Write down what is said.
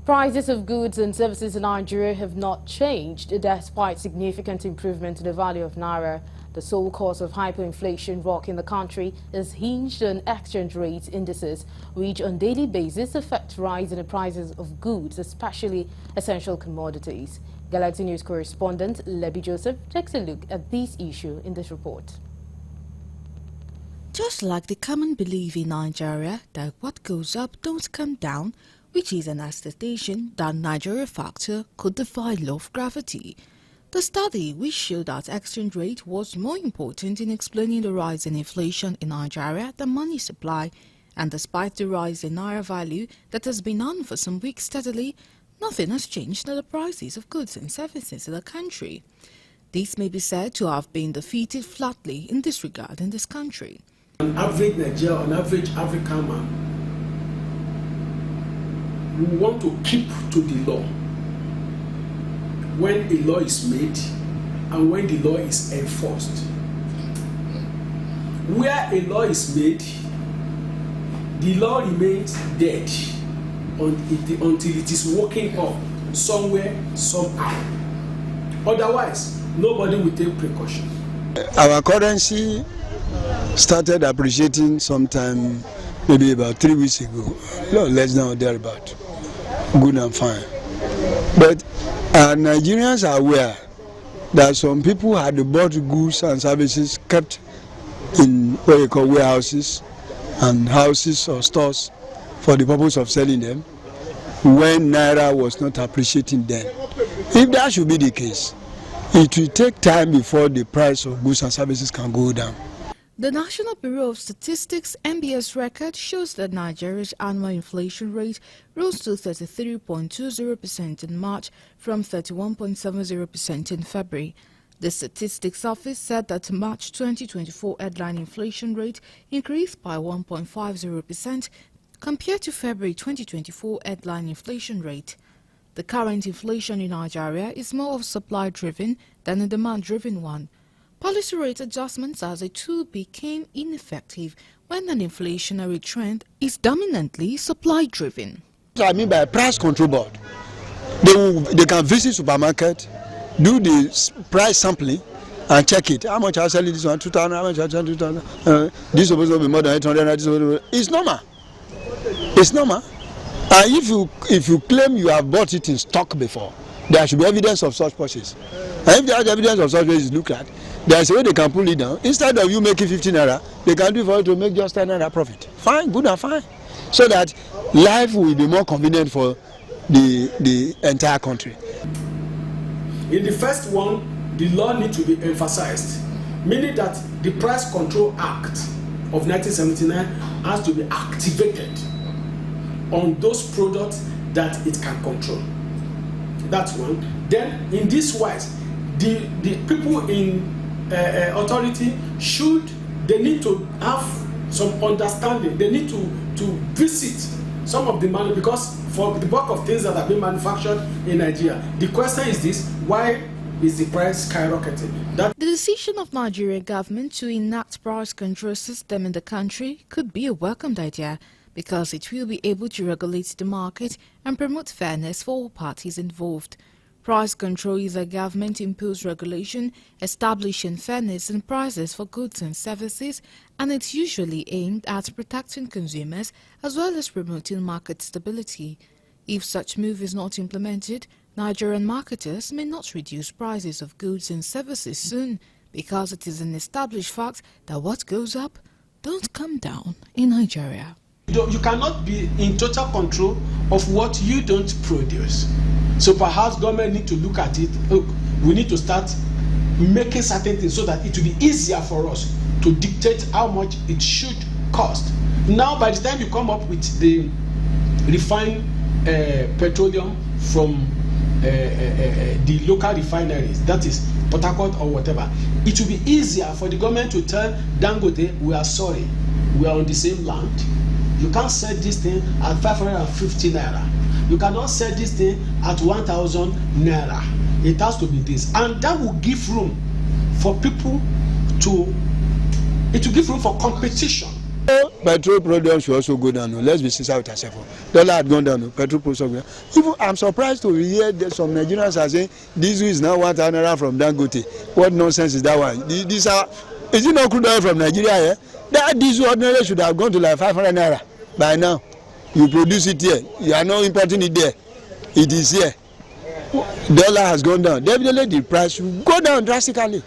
Prices of goods and services in Nigeria have not changed despite significant improvement in the value of naira. The sole cause of hyperinflation rocking the country is hinged on exchange rate indices, which on daily basis affect rise in the prices of goods, especially essential commodities. Galaxy News correspondent Lebby Joseph takes a look at this issue in this report. Just like the common belief in Nigeria that what goes up don't come down, which is an attestation that Nigeria factor could defy law of gravity. The study, which showed that exchange rate was more important in explaining the rise in inflation in Nigeria than money supply, and despite the rise in naira value that has been on for some weeks steadily, nothing has changed in the prices of goods and services in the country. This may be said to have been defeated flatly in this regard in this country. An average Nigerian, an average African man, we want to keep to the law when a law is made and when the law is enforced. Where a law is made, the law remains dead until it is woken up somewhere, somehow. Otherwise, nobody will take precaution. Our currency started appreciating sometime, maybe about 3 weeks ago. No, less than or thereabout. Good and fine. But Nigerians are aware that some people had bought goods and services kept in what you call warehouses and houses or stores for the purpose of selling them when naira was not appreciating then. If that should be the case, it will take time before the price of goods and services can go down. The National Bureau of Statistics (NBS) record shows that Nigeria's annual inflation rate rose to 33.20% in March from 31.70% in February. The Statistics Office said that March 2024 headline inflation rate increased by 1.50% compared to February 2024 headline inflation rate. The current inflation in Nigeria is more of supply-driven than a demand-driven one. Policy rate adjustments as a tool became ineffective when an inflationary trend is dominantly supply-driven. I mean by price control board, they can visit supermarket, do the price sampling, and check it. How much I sell this one? 2,000. How much I sell 2,000? This is supposed to be more than 800. It's normal. It's normal. And if you claim you have bought it in stock before, there should be evidence of such purchase. And if there is evidence of such purchase looked at, there is a way they can pull it down. Instead of you making 15 naira, they can do it for you to make just 10 naira profit. Fine, good and fine. So that life will be more convenient for the entire country. In the first one, the law needs to be emphasized, meaning that the Price Control Act of 1979 has to be activated on those products that it can control. That's one. Then, in this wise, the people in authority they need to have some understanding. They need to visit some of the money, because for the bulk of things that are being manufactured in Nigeria, the question is this: why is the price skyrocketing? The decision of Nigerian government to enact price control system in the country could be a welcomed idea, because it will be able to regulate the market and promote fairness for all parties involved. Price control is a government-imposed regulation establishing fairness in prices for goods and services, and it's usually aimed at protecting consumers as well as promoting market stability. If such move is not implemented, Nigerian marketers may not reduce prices of goods and services soon, because it is an established fact that what goes up don't come down in Nigeria. You cannot be in total control of what you don't produce. So perhaps government need to look at it. Look, we need to start making certain things so that it will be easier for us to dictate how much it should cost. Now, by the time you come up with the refined petroleum from the local refineries, that is Port Harcourt or whatever, it will be easier for the government to tell Dangote, we are sorry, we are on the same land. You can't sell this thing at 550 naira. You cannot sell this thing at 1,000 naira. It has to be this, and that will give room for people to. It will give room for competition Petrol production should also go down. Let's be sincere with ourselves. Dollar had gone down. Petrol production. Even I'm surprised to hear that some Nigerians are saying diesel is now 1,000 naira from Dangote. What nonsense is that one? These are, is it not crude oil from Nigeria? Yeah? That diesel ordinarily should have gone to like 500 naira by now. You produce it here. You are not importing it there. It is here. Dollar has gone down. Definitely the price should go down drastically.